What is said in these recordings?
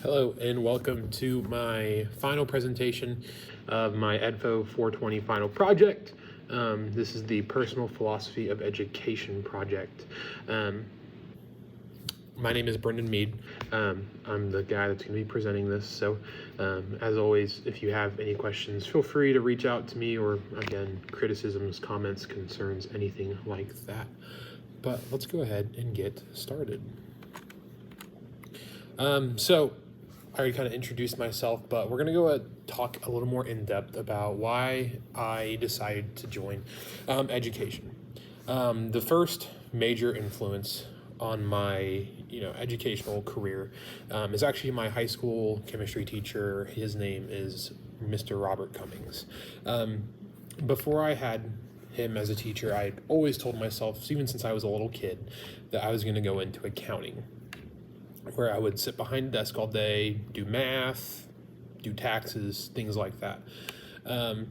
Hello and welcome to my final presentation of my EDFO420 final project. This is the Personal Philosophy of Education project. My name is Brendan Mead. I'm the guy that's going to be presenting this. So as always, if you have any questions, feel free to reach out to me, or again, criticisms, comments, concerns, anything like that. But let's go ahead and get started. So I already kind of introduced myself, but we're going to go and talk a little more in depth about why I decided to join education. The first major influence on my educational career is actually my high school chemistry teacher. His name is Mr. Robert Cummings. Before I had him as a teacher, I always told myself, even since I was a little kid, that I was going to go into accounting, where I would sit behind a desk all day, do math, do taxes, things like that. And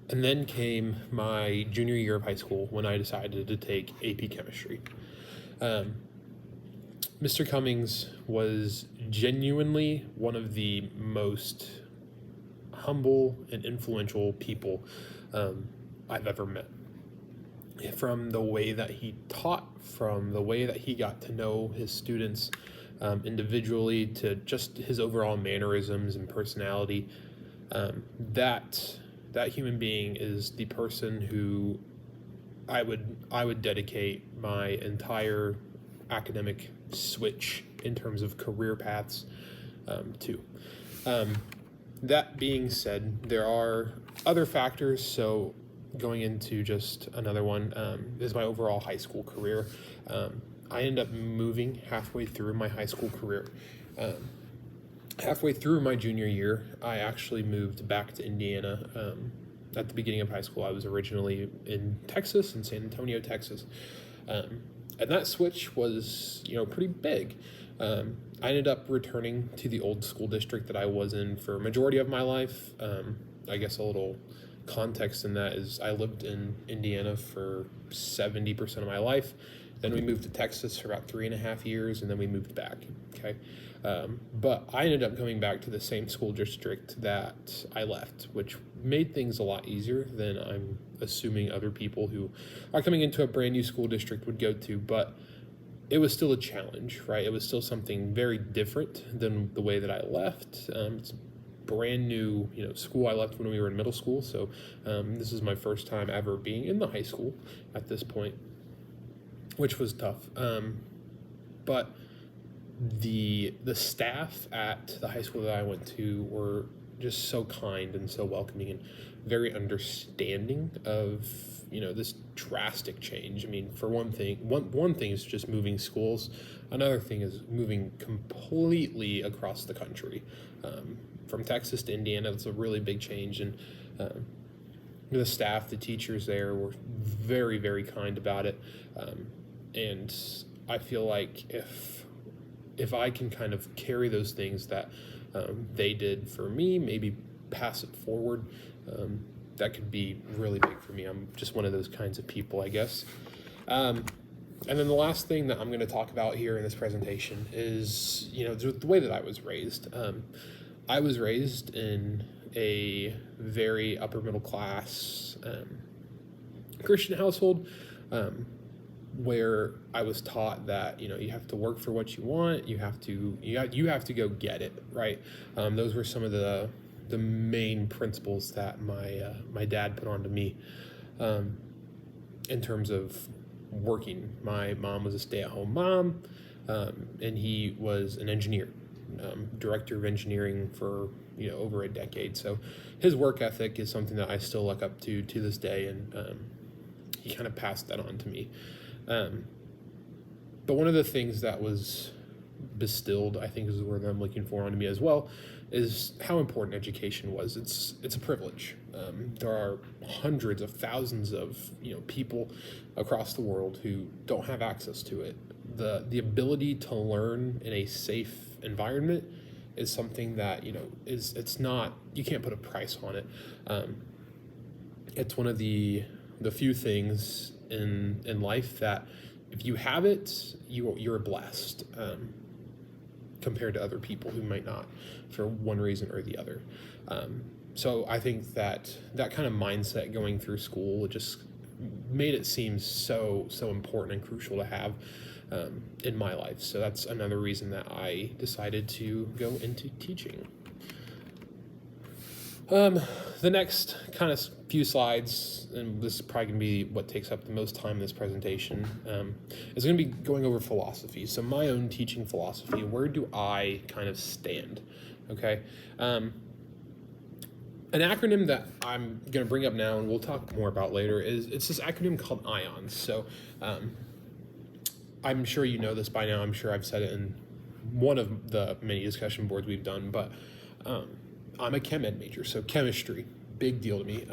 then came my junior year of high school when I decided to take AP chemistry. Mr. Cummings was genuinely one of the most humble and influential people I've ever met. From the way that he taught, from the way that he got to know his students individually, to just his overall mannerisms and personality, that human being is the person who I would dedicate my entire academic switch in terms of career paths to. That being said, there are other factors. So going into just another one is my overall high school career. I ended up moving halfway through my high school career. Halfway through my junior year, I actually moved back to Indiana. At the beginning of high school, I was originally in Texas, in San Antonio, Texas. And that switch was, pretty big. I ended up returning to the old school district that I was in for a majority of my life. I guess a little context in that is I lived in Indiana for 70% of my life. Then we moved to Texas for about 3.5 years, and then we moved back. Okay. But I ended up coming back to the same school district that I left, which made things a lot easier than I'm assuming other people who are coming into a brand new school district would go to. But it was still a challenge, right? It was still something very different than the way that I left. It's brand new, school. I left when we were in middle school, so this is my first time ever being in the high school at this point, which was tough. But the staff at the high school that I went to were just so kind and so welcoming and very understanding of this drastic change. I mean, for one thing is just moving schools. Another thing is moving completely across the country. From Texas to Indiana, it's a really big change, and the staff, the teachers there were very, very kind about it. And I feel like if I can kind of carry those things that they did for me, maybe pass it forward, that could be really big for me. I'm just one of those kinds of people, I guess. And then the last thing that I'm going to talk about here in this presentation is, the way that I was raised. I was raised in a very upper middle class Christian household, where I was taught that you have to work for what you want. You have to go get it, right? Those were some of the main principles that my dad put onto me in terms of working. My mom was a stay-at-home mom, and he was an engineer. Director of engineering for over a decade. So his work ethic is something that I still look up to this day, and he kind of passed that on to me. But one of the things that was bestilled, I think is the word that I'm looking for, onto me as well, is how important education was. It's a privilege. There are hundreds of thousands of people across the world who don't have access to it. The ability to learn in a safe environment is something that it's not, you can't put a price on it. It's one of the few things in life that if you have it, you're blessed. compared to other people who might not for one reason or the other. So I think that kind of mindset going through school just made it seem so important and crucial to have in my life. So that's another reason that I decided to go into teaching. The next kind of few slides, and this is probably going to be what takes up the most time in this presentation, is going to be going over philosophy. So my own teaching philosophy, where do I kind of stand? Okay. An acronym that I'm going to bring up now and we'll talk more about later it's this acronym called IONS. So I'm sure you know this by now. I'm sure I've said it in one of the many discussion boards we've done, but I'm a chem ed major, so chemistry, big deal to me.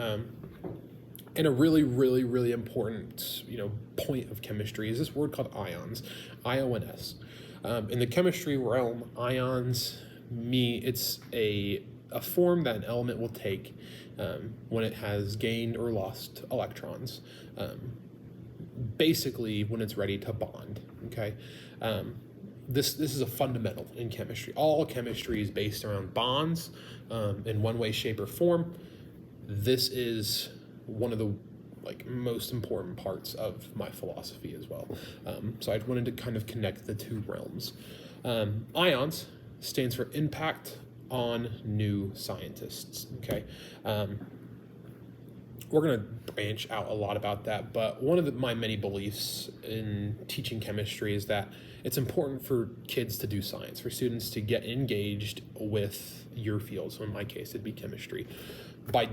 And a really important, point of chemistry is this word called ions, IONS. In the chemistry realm, ions, it's a form that an element will take when it has gained or lost electrons. Basically, when it's ready to bond. Okay. This is a fundamental in chemistry. All chemistry is based around bonds in one way, shape, or form. This is one of the most important parts of my philosophy as well. So I wanted to kind of connect the two realms. IONS stands for Impact on New Scientists. Okay. We're going to branch out a lot about that, but one of my many beliefs in teaching chemistry is that it's important for kids to do science, for students to get engaged with your field. So in my case, it'd be chemistry. By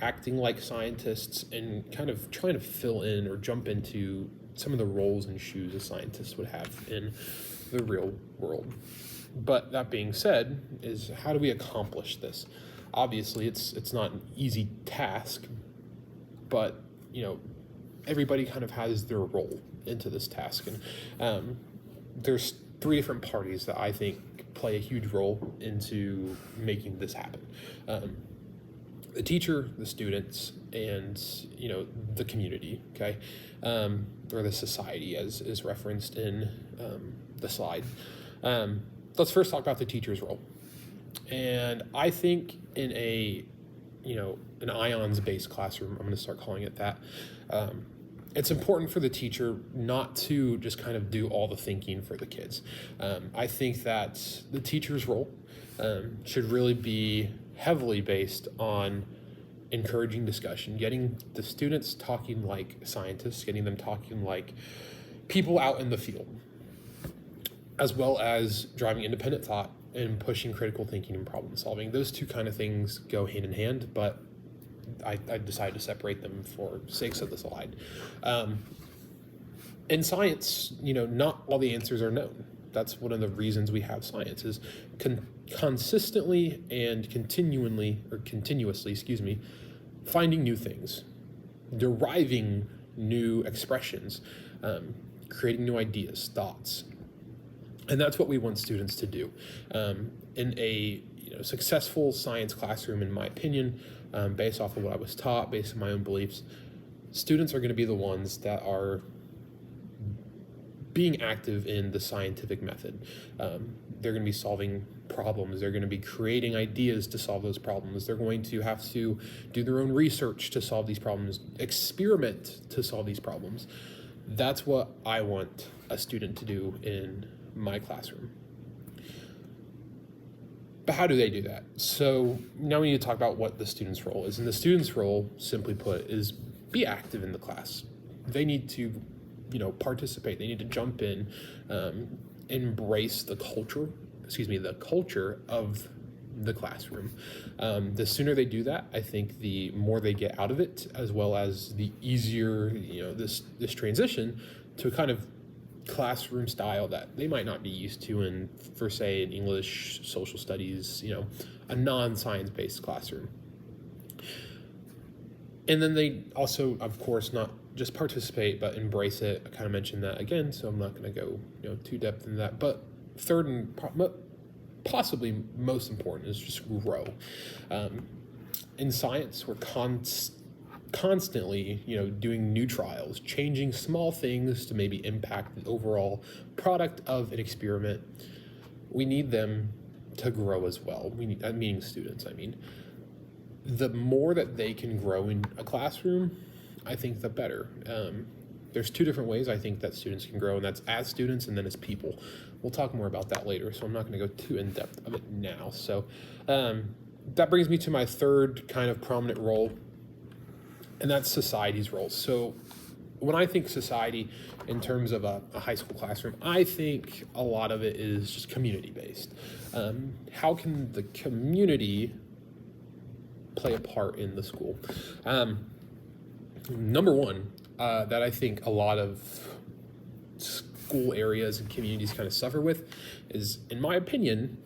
acting like scientists and kind of trying to fill in or jump into some of the roles and shoes a scientist would have in the real world. But that being said, is how do we accomplish this? Obviously, it's not an easy task, but everybody kind of has their role into this task, and there's 3 different parties that I think play a huge role into making this happen: the teacher, the students, and the community. Okay, or the society, as is referenced in the slide. Let's first talk about the teacher's role. And I think in an ions-based classroom, I'm going to start calling it that, it's important for the teacher not to just kind of do all the thinking for the kids. I think that the teacher's role should really be heavily based on encouraging discussion, getting the students talking like scientists, getting them talking like people out in the field, as well as driving independent thought and pushing critical thinking and problem solving. Those two kind of things go hand in hand, but I decided to separate them for sakes of the slide. In science, not all the answers are known. That's one of the reasons we have science, is consistently and continuously, finding new things, deriving new expressions, creating new ideas, thoughts. And that's what we want students to do. In a successful science classroom, in my opinion, based off of what I was taught, based on my own beliefs, students are going to be the ones that are being active in the scientific method. They're going to be solving problems. They're going to be creating ideas to solve those problems. They're going to have to do their own research to solve these problems, experiment to solve these problems. That's what I want a student to do in my classroom. But how do they do that? So now we need to talk about what the student's role is. And the student's role, simply put, is be active in the class. They need to, participate. They need to jump in, embrace the culture of the classroom. The sooner they do that, I think the more they get out of it, as well as the easier, this transition to a kind of classroom style that they might not be used to in, for say, in English, social studies, a non-science based classroom. And then they also, of course, not just participate, but embrace it. I kind of mentioned that again, so I'm not going to go too depth into that. But third and possibly most important is just grow. In science, we're constantly, doing new trials, changing small things to maybe impact the overall product of an experiment. we need them to grow as well. We need, meaning students, I mean. The more that they can grow in a classroom, I think the better. There's two different ways I think that students can grow, and that's as students and then as people. We'll talk more about that later, so I'm not going to go too in depth of it now. So that brings me to my third kind of prominent role, and that's society's role. So when I think society in terms of a high school classroom, I think a lot of it is just community-based. How can the community play a part in the school? Number one, that I think a lot of school areas and communities kind of suffer with is, in my opinion,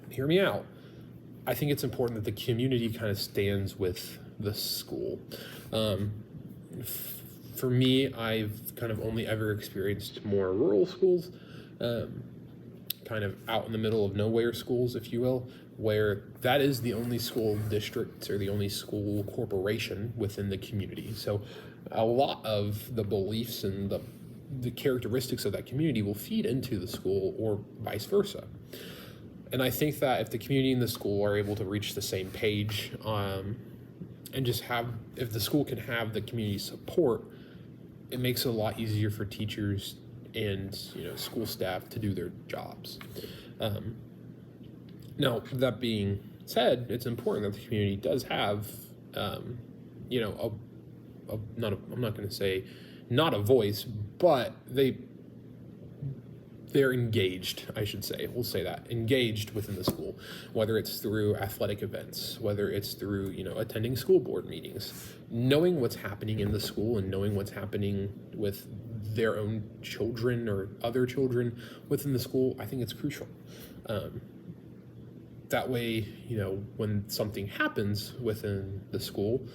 hear me out. I think it's important that the community kind of stands with the school. For me, I've kind of only ever experienced more rural schools, kind of out in the middle of nowhere schools, if you will, where that is the only school district or the only school corporation within the community. So a lot of the beliefs and the characteristics of that community will feed into the school or vice versa. And I think that if the community and the school are able to reach the same page, and just if the school can have the community support, it makes it a lot easier for teachers and school staff to do their jobs. Now, that being said, it's important that the community does have, I'm not going to say not a voice, but they're engaged, I should say. We'll say that, engaged within the school, whether it's through athletic events, whether it's through, attending school board meetings, knowing what's happening in the school and knowing what's happening with their own children or other children within the school. I think it's crucial. That way, when something happens within the school,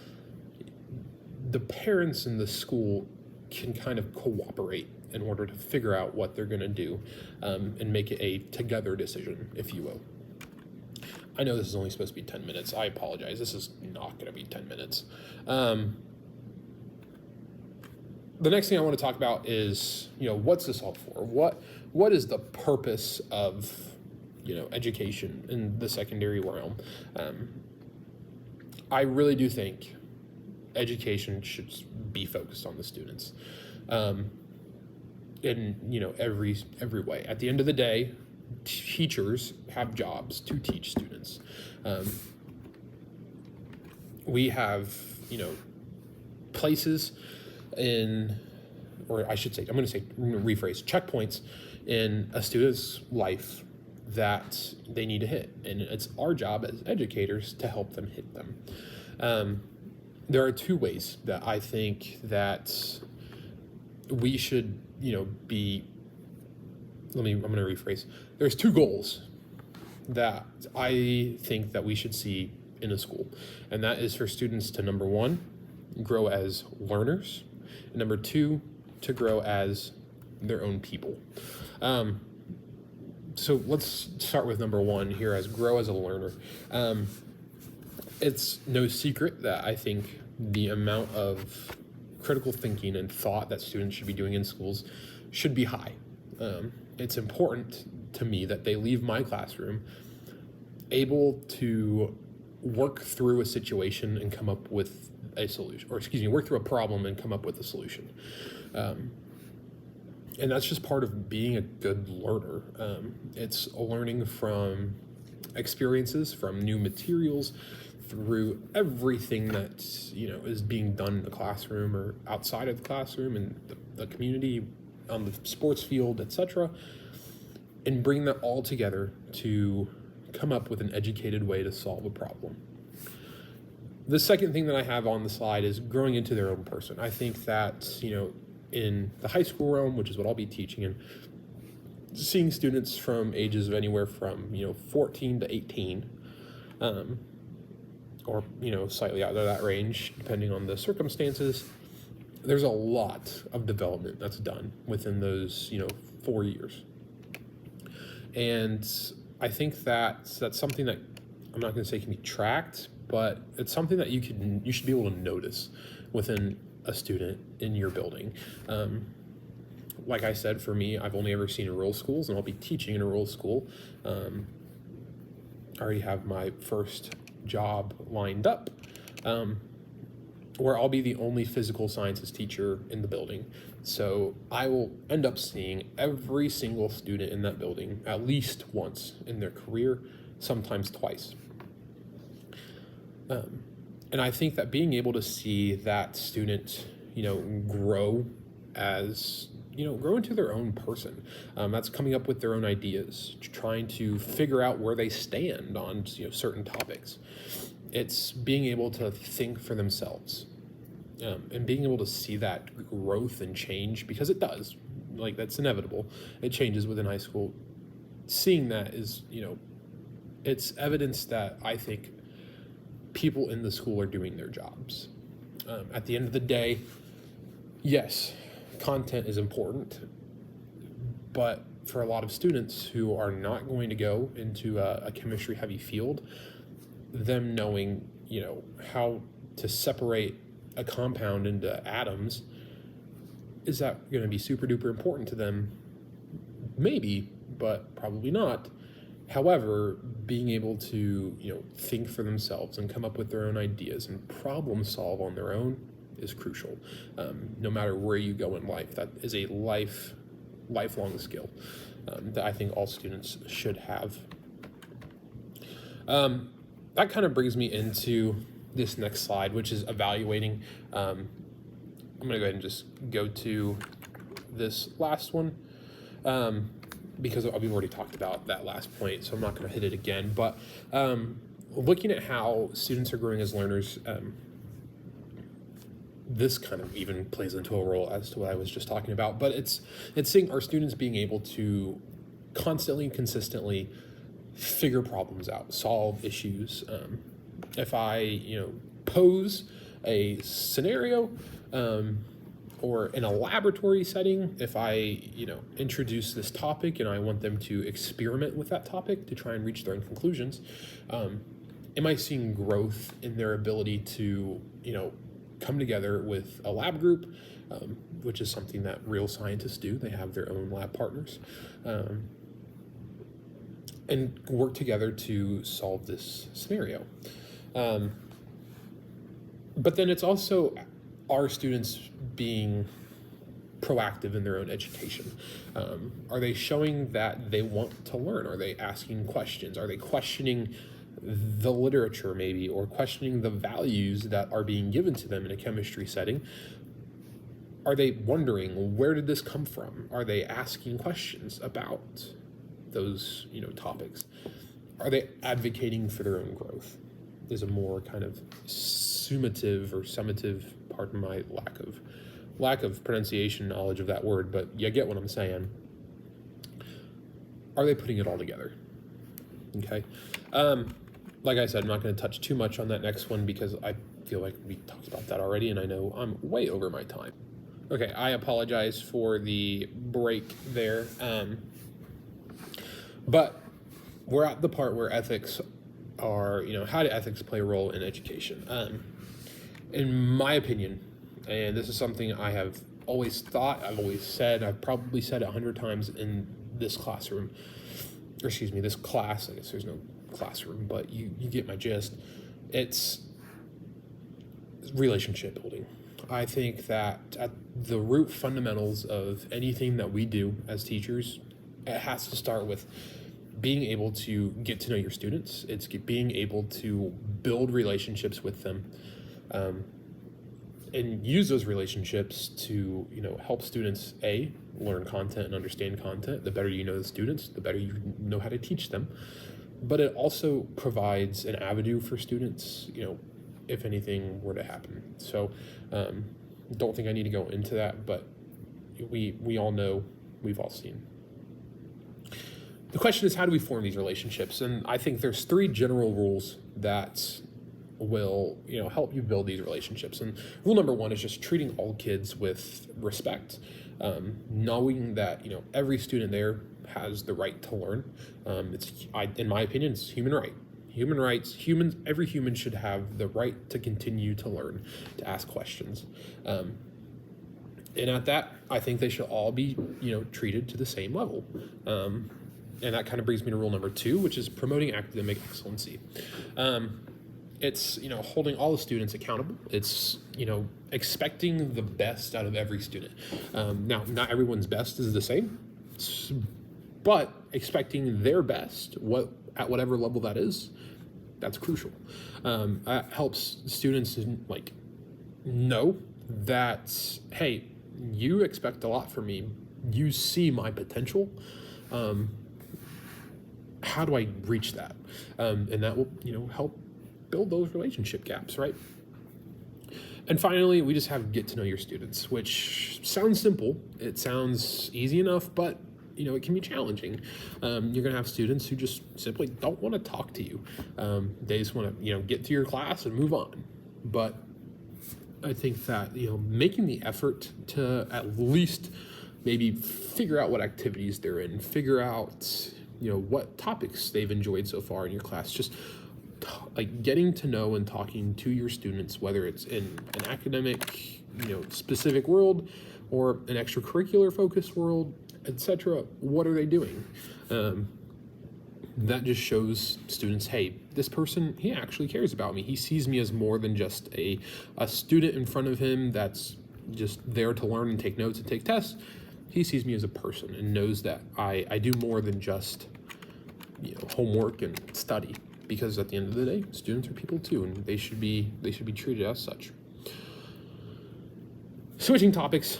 the parents in the school can kind of cooperate in order to figure out what they're going to do, and make it a together decision, if you will. I know this is only supposed to be 10 minutes. I apologize. This is not going to be 10 minutes. The next thing I want to talk about is, what's this all for? What is the purpose of, education in the secondary realm? I really do think education should be focused on the students. In every way. At the end of the day, teachers have jobs to teach students. We have places rephrase, checkpoints in a student's life that they need to hit, and it's our job as educators to help them hit them. There are two ways that I think that we should I'm going to rephrase. There's two goals that I think that we should see in a school, and that is for students to, number one, grow as learners, and number two, to grow as their own people. So let's start with number one here, as grow as a learner. It's no secret that I think the amount of critical thinking and thought that students should be doing in schools should be high. It's important to me that they leave my classroom able to work through a situation and come up with a solution, work through a problem and come up with a solution. And that's just part of being a good learner. It's learning from experiences, from new materials, through everything that is being done in the classroom or outside of the classroom and the community, on the sports field, etc., and bring that all together to come up with an educated way to solve a problem. The second thing that I have on the slide is growing into their own person. I think that in the high school realm, which is what I'll be teaching, and seeing students from ages of anywhere from 14 to 18, or slightly out of that range, depending on the circumstances, there's a lot of development that's done within those 4 years. And I think that's something that I'm not going to say can be tracked, but it's something that you should be able to notice within a student in your building. Like I said, for me, I've only ever seen rural schools, and I'll be teaching in a rural school. I already have my first job lined up, where I'll be the only physical sciences teacher in the building. So I will end up seeing every single student in that building at least once in their career, sometimes twice. And I think that being able to see that student, grow as, grow into their own person, that's coming up with their own ideas, trying to figure out where they stand on, certain topics. It's being able to think for themselves, and being able to see that growth and change, because it does, like, that's inevitable. It changes within high school. Seeing that is, it's evidence that I think people in the school are doing their jobs. At the end of the day, yes, content is important, but for a lot of students who are not going to go into a chemistry heavy field, them knowing, how to separate a compound into atoms, is that going to be super duper important to them? Maybe, but probably not. However, being able to, think for themselves and come up with their own ideas and problem solve on their own is crucial. No matter where you go in life, that is a lifelong skill that I think all students should have. That kind of brings me into this next slide, which is evaluating. I'm going to go ahead and just go to this last one, because we've already talked about that last point, so I'm not going to hit it again. But looking at how students are growing as learners, this kind of even plays into a role as to what I was just talking about. But it's seeing our students being able to constantly and consistently figure problems out, solve issues. If I, pose a scenario, or in a laboratory setting, if I, introduce this topic and I want them to experiment with that topic to try and reach their own conclusions, am I seeing growth in their ability to, come together with a lab group, which is something that real scientists do. They have their own lab partners, and work together to solve this scenario. But then it's also our students being proactive in their own education. Are they showing that they want to learn? Are they asking questions? Are they questioning the literature maybe, or questioning the values that are being given to them in a chemistry setting? Are they wondering, where did this come from? Are they asking questions about those, topics? Are they advocating for their own growth? Is a more kind of summative, pardon my lack of pronunciation knowledge of that word, but you get what I'm saying. Are they putting it all together? Okay. Like I said, I'm not going to touch too much on that next one because I feel like we talked about that already, and I know I'm way over my time. Okay, I apologize for the break there. But we're at the part where ethics are, how do ethics play a role in education? In my opinion, and this is something I have always thought, I've always said, I've probably said 100 times in this classroom, or excuse me, this class. I guess there's no classroom, but you get my gist. It's relationship building. I think that at the root fundamentals of anything that we do as teachers, it has to start with being able to get to know your students. It's being able to build relationships with them, and use those relationships to, help students, learn content and understand content. The better you know the students, the better you know how to teach them. But it also provides an avenue for students, if anything were to happen. So don't think I need to go into that, but we all know, we've all seen. The question is, how do we form these relationships? And I think there's 3 general rules that will, help you build these relationships. And rule number 1 is just treating all kids with respect, knowing that, every student there has the right to learn. In my opinion, it's human right. Human rights, every human should have the right to continue to learn, to ask questions. And at that, I think they should all be, treated to the same level. And that kind of brings me to rule number 2, which is promoting academic excellency. It's, holding all the students accountable. It's, expecting the best out of every student. Now, not everyone's best is the same, but expecting their best, at whatever level that is, that's crucial. That helps students know that, hey, you expect a lot from me. You see my potential. How do I reach that? And that will, help build those relationship gaps, right? And finally, we just have get to know your students, which sounds simple. It sounds easy enough, but it can be challenging. You're going to have students who just simply don't want to talk to you. They just want to, get to your class and move on. But I think that, making the effort to at least maybe figure out what activities they're in, figure out, what topics they've enjoyed so far in your class, just getting to know and talking to your students, whether it's in an academic, specific world or an extracurricular focused world, etc. What are they doing? That just shows students, hey, this person, he actually cares about me. He sees me as more than just a student in front of him that's just there to learn and take notes and take tests. He sees me as a person and knows that I do more than just homework and study, because at the end of the day, students are people too, and they should be treated as such. Switching topics,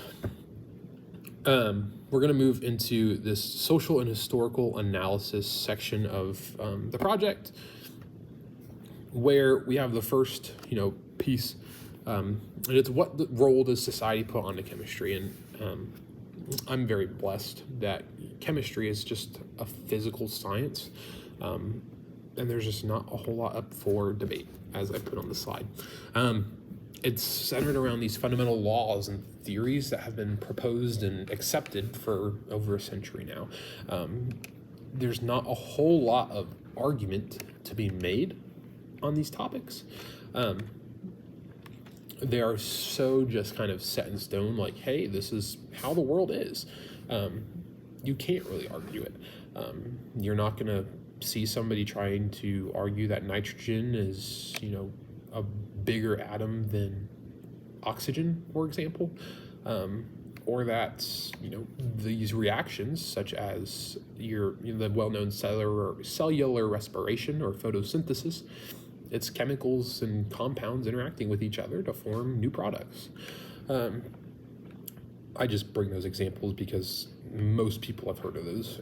we're going to move into this social and historical analysis section of the project, where we have the first, piece, and it's what role does society put onto chemistry. And I'm very blessed that chemistry is just a physical science, and there's just not a whole lot up for debate, as I put on the slide. It's centered around these fundamental laws and theories that have been proposed and accepted for over a century now. There's not a whole lot of argument to be made on these topics. They are so just kind of set in stone, like, hey, this is how the world is. You can't really argue it. You're not going to see somebody trying to argue that nitrogen is, a bigger atom than oxygen, for example, or that, these reactions, such as the well-known cellular respiration or photosynthesis, it's chemicals and compounds interacting with each other to form new products. I just bring those examples because most people have heard of those.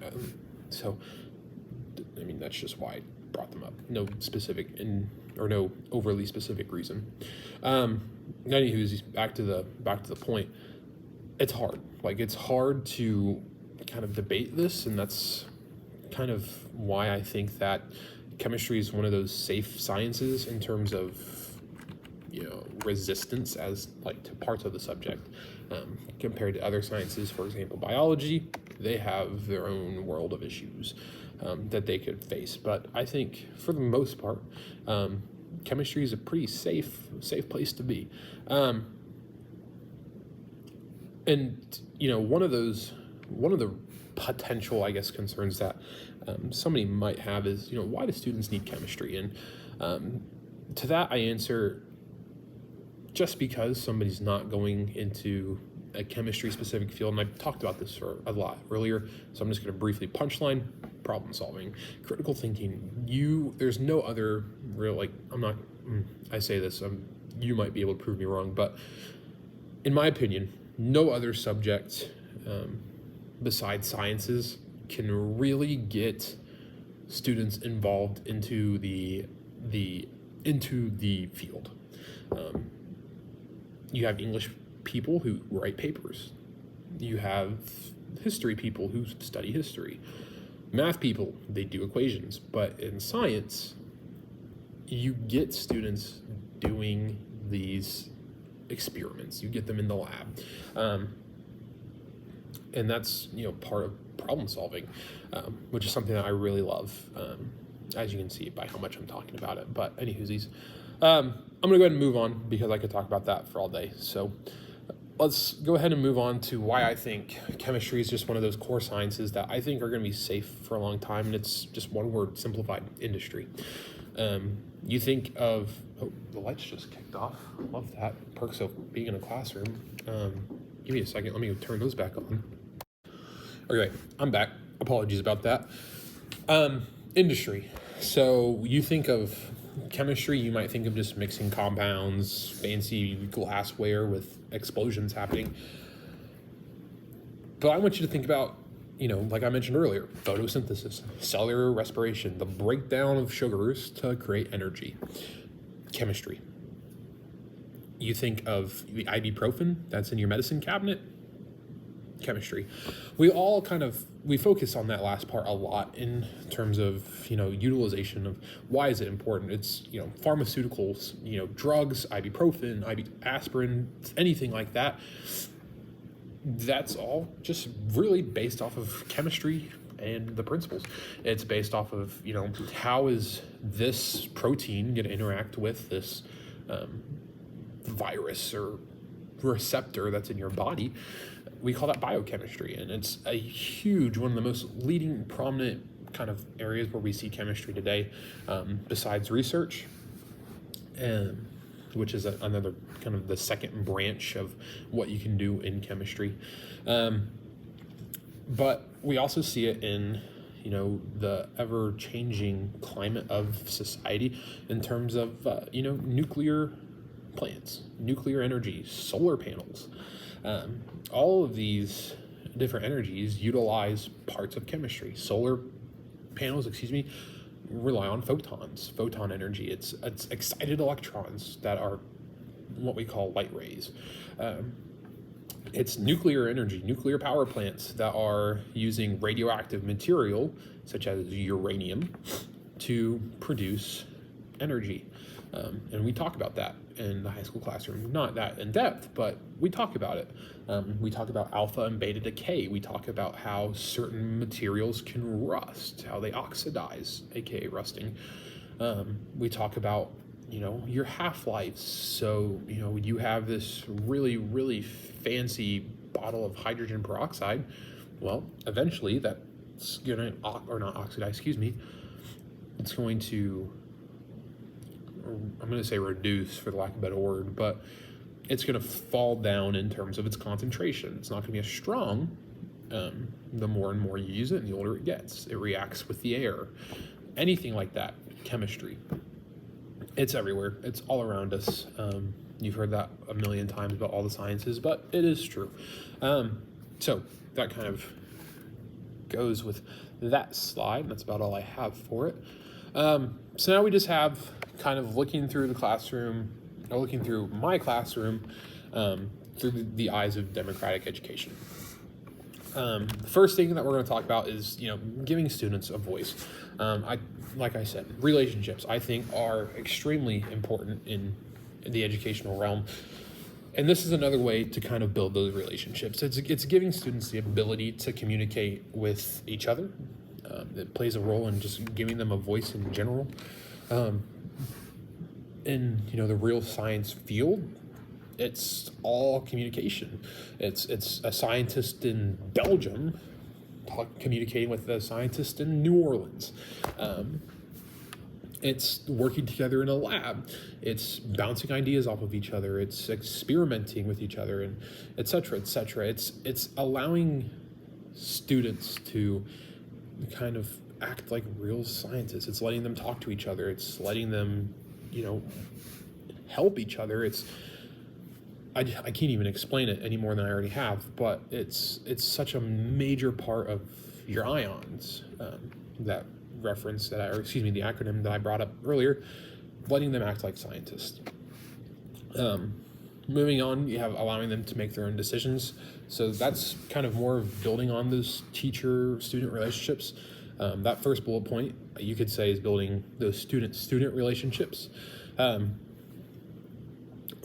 That's just why I brought them up. No overly specific reason. Anywho, back to the point. It's hard. It's hard to kind of debate this, and that's kind of why I think that chemistry is one of those safe sciences in terms of resistance as to parts of the subject, compared to other sciences. For example, biology, they have their own world of issues that they could face. But I think for the most part, chemistry is a pretty safe place to be. And one of the potential, I guess, concerns that somebody might have is, why do students need chemistry? And to that I answer, just because somebody's not going into a chemistry specific field, and I talked about this for a lot earlier, so I'm just going to briefly punchline: problem solving, critical thinking. There's no other real, I say this, you might be able to prove me wrong, but in my opinion, no other subject besides sciences can really get students involved into the field. You have English people who write papers. You have history people who study history. Math people, they do equations. But in science, you get students doing these experiments. You get them in the lab. And that's, part of problem solving, which is something that I really love, as you can see by how much I'm talking about it. But anywhoosies, I'm going to go ahead and move on because I could talk about that for all day. So let's go ahead and move on to why I think chemistry is just one of those core sciences that I think are going to be safe for a long time, and it's just one word, simplified: industry. You think of, oh, the lights just kicked off. Love that. Perks of being in a classroom. Give me a second. Let me go turn those back on. Okay, I'm back. Apologies about that. Industry. So you think of chemistry, you might think of just mixing compounds, fancy glassware with explosions happening. But I want you to think about, like I mentioned earlier, photosynthesis, cellular respiration, the breakdown of sugars to create energy. Chemistry. You think of the ibuprofen that's in your medicine cabinet. Chemistry. We all we focus on that last part a lot in terms of, utilization of why is it important. It's, pharmaceuticals, drugs, ibuprofen, aspirin, anything like that. That's all just really based off of chemistry and the principles. It's based off of, how is this protein going to interact with this virus or receptor that's in your body. We call that biochemistry, and it's a huge, one of the most leading, prominent kind of areas where we see chemistry today, besides research, and which is another kind of the second branch of what you can do in chemistry. But we also see it in, the ever-changing climate of society in terms of, nuclear plants, nuclear energy, solar panels. All of these different energies utilize parts of chemistry. Solar panels, rely on photon energy. It's excited electrons that are what we call light rays. It's nuclear energy, nuclear power plants that are using radioactive material, such as uranium, to produce energy. And we talk about that in the high school classroom, not that in depth, but we talk about it. We talk about alpha and beta decay. We talk about how certain materials can rust, how they oxidize, aka rusting. We talk about, your half-lives. So, you have this really, really fancy bottle of hydrogen peroxide. Well, eventually that's gonna, or not oxidize, it's going to, I'm going to say reduce for the lack of a better word, but it's going to fall down in terms of its concentration. It's not going to be as strong the more and more you use it, and the older it gets. It reacts with the air. Anything like that, chemistry. It's everywhere. It's all around us. You've heard that a million times about all the sciences, but it is true. So that kind of goes with that slide. That's about all I have for it. So now we just have kind of looking through the classroom, or looking through my classroom, through the eyes of democratic education. The first thing that we're going to talk about is, giving students a voice. Like I said, relationships, I think, are extremely important in the educational realm. And this is another way to kind of build those relationships. It's giving students the ability to communicate with each other. It plays a role in just giving them a voice in general. In the real science field, it's all communication. It's a scientist in Belgium communicating with a scientist in New Orleans. It's working together in a lab. It's bouncing ideas off of each other. It's experimenting with each other, and et cetera, et cetera. It's allowing students to kind of act like real scientists. It's letting them talk to each other. It's letting them, help each other. I can't even explain it any more than I already have, but it's such a major part of your ions, that reference the acronym that I brought up earlier, letting them act like scientists. Moving on, you have allowing them to make their own decisions. So that's kind of more of building on those teacher-student relationships. That first bullet point, you could say, is building those student-student relationships.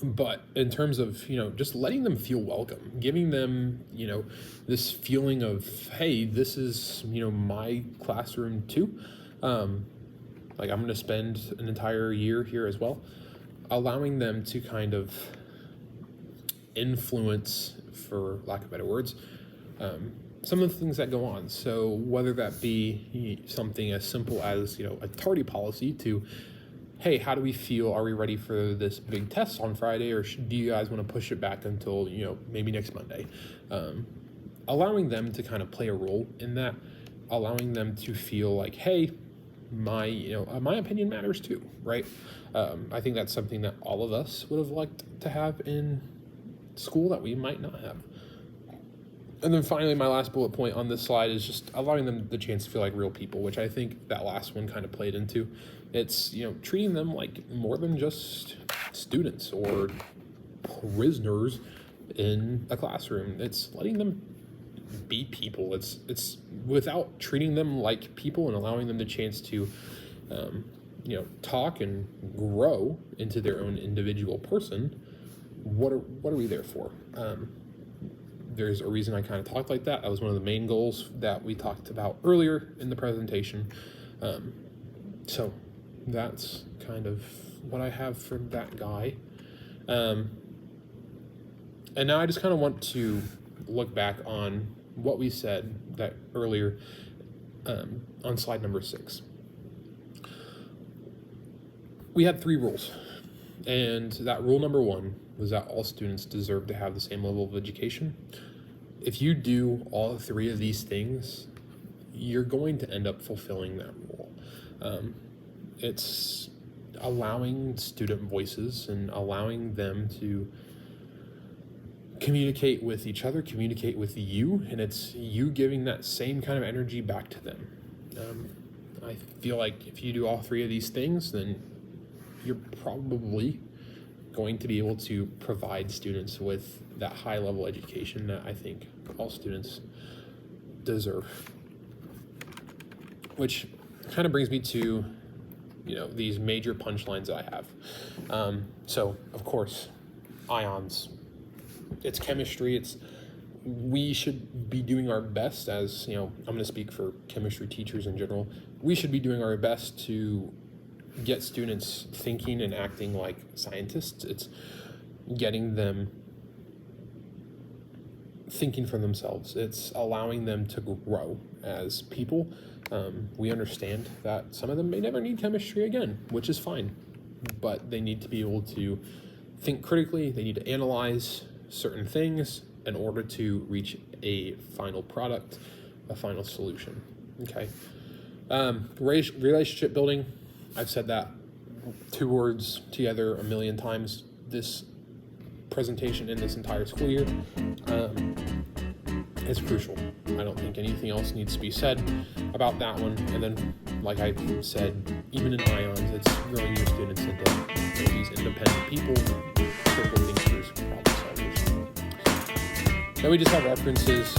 But in terms of, just letting them feel welcome, giving them, this feeling of, hey, this is, my classroom too. Like, I'm going to spend an entire year here as well. Allowing them to kind of influence, for lack of better words, some of the things that go on. So whether that be something as simple as, a tardy policy to, hey, how do we feel? Are we ready for this big test on Friday, or do you guys want to push it back until, maybe next Monday? Allowing them to kind of play a role in that, allowing them to feel like, hey, my opinion matters too, right? I think that's something that all of us would have liked to have in school that we might not have. And then finally, my last bullet point on this slide is just allowing them the chance to feel like real people, which I think that last one kind of played into. It's, treating them like more than just students or prisoners in a classroom. It's letting them be people. It's without treating them like people and allowing them the chance to, talk and grow into their own individual person. What are we there for? There's a reason I kind of talked like that. That was one of the main goals that we talked about earlier in the presentation. So that's kind of what I have for that guy. And now I just kind of want to look back on what we said that earlier on slide number 6. We had 3 rules, and that rule number 1 was that all students deserve to have the same level of education. If you do all 3 of these things, you're going to end up fulfilling that rule. It's allowing student voices and allowing them to communicate with each other, communicate with you, and it's you giving that same kind of energy back to them. I feel like if you do all 3 of these things, then you're probably going to be able to provide students with that high level education that I think all students deserve. Which kind of brings me to, these major punchlines I have. So of course, ions, it's chemistry. We should be doing our best as, I'm going to speak for chemistry teachers in general. We should be doing our best to get students thinking and acting like scientists. It's getting them thinking for themselves. It's allowing them to grow as people. We understand that some of them may never need chemistry again, which is fine, but they need to be able to think critically. They need to analyze certain things in order to reach a final product, a final solution. Okay. Relationship building. I've said that 2 words together a million times this presentation in this entire school year. It's crucial. I don't think anything else needs to be said about that one. And then, like I said, even in ions, it's growing your students into these independent people, critical thinkers, problem solvers. Then we just have references.